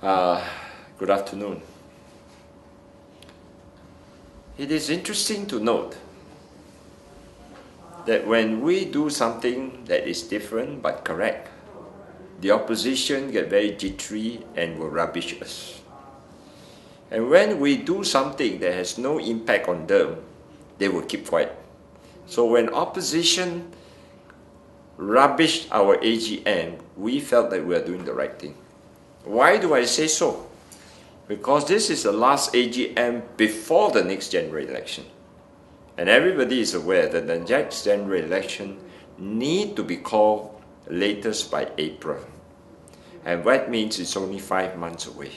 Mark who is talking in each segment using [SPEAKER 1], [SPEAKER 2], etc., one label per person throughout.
[SPEAKER 1] Uh, Good afternoon. It is interesting to note that when we do something that is different but correct, the opposition get very jittery and will rubbish us. And when we do something that has no impact on them, they will keep quiet. So when opposition rubbished our AGM, we felt that we are doing the right thing. Why do I say so? Because this is the last AGM before the next general election. And everybody is aware that the next general election need to be called latest by April. And that means it's only 5 months away.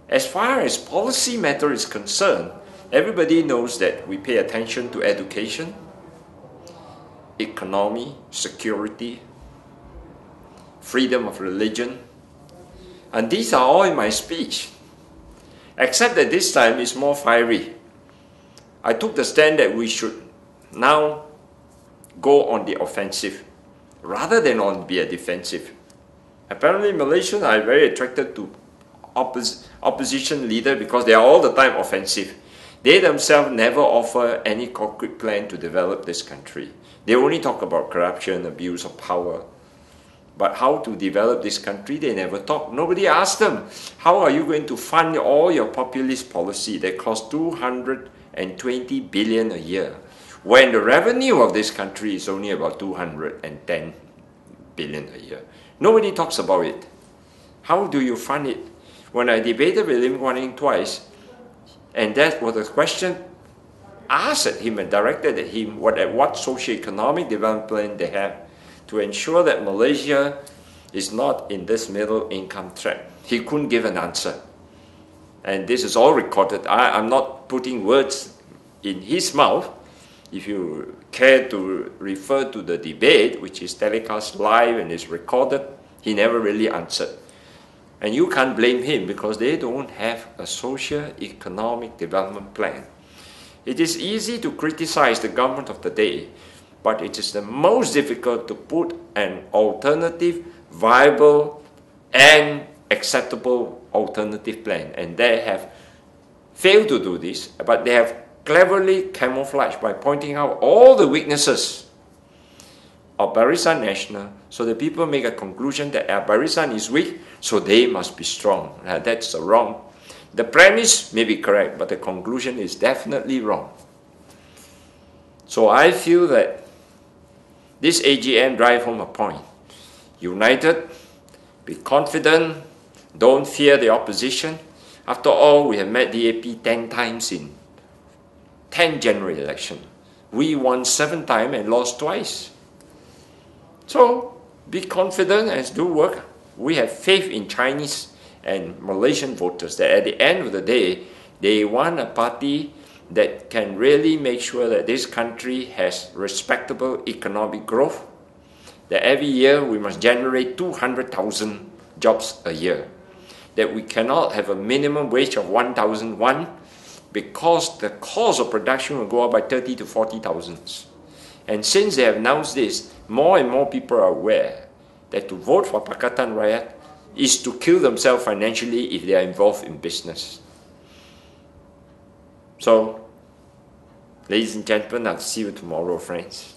[SPEAKER 1] As far as policy matter is concerned, everybody knows that we pay attention to education, economy, security, freedom of religion, and these are all in my speech, except that this time it's more fiery. I took the stand that we should now go on the offensive rather than be a defensive. Apparently Malaysians are very attracted to opposition leader because they are all the time offensive. They themselves never offer any concrete plan to develop this country. They only talk about corruption, abuse of power. But how to develop this country, they never talk. Nobody asked them, how are you going to fund all your populist policy that costs 220 billion a year, when the revenue of this country is only about 210 billion a year? Nobody talks about it. How do you fund it? When I debated with Lim Guan Eng twice, and that was a question asked at him and directed at him, what socio-economic development plan they have to ensure that Malaysia is not in this middle income trap. He couldn't give an answer. And this is all recorded. I'm not putting words in his mouth. If you care to refer to the debate, which is telecast live and is recorded, he never really answered. And you can't blame him because they don't have a socio-economic development plan. It is easy to criticize the government of the day, but it is the most difficult to put an alternative, viable and acceptable alternative plan. And they have failed to do this, but they have cleverly camouflaged by pointing out all the weaknesses of Barisan Nasional, so that people make a conclusion that Barisan is weak, so they must be strong. That's wrong. The premise may be correct, but the conclusion is definitely wrong. So I feel that this AGM drive home a point. United, be confident, don't fear the opposition. After all, we have met DAP 10 times in 10 general elections. We won 7 times and lost twice. So, be confident and do work. We have faith in Chinese and Malaysian voters that at the end of the day, they want a party that can really make sure that this country has respectable economic growth, that every year we must generate 200,000 jobs a year, that we cannot have a minimum wage of 1,001 because the cost of production will go up by 30 to 40,000. And since they have announced this, more and more people are aware that to vote for Pakatan Rakyat is to kill themselves financially if they are involved in business. So, ladies and gentlemen, I'll see you tomorrow, friends.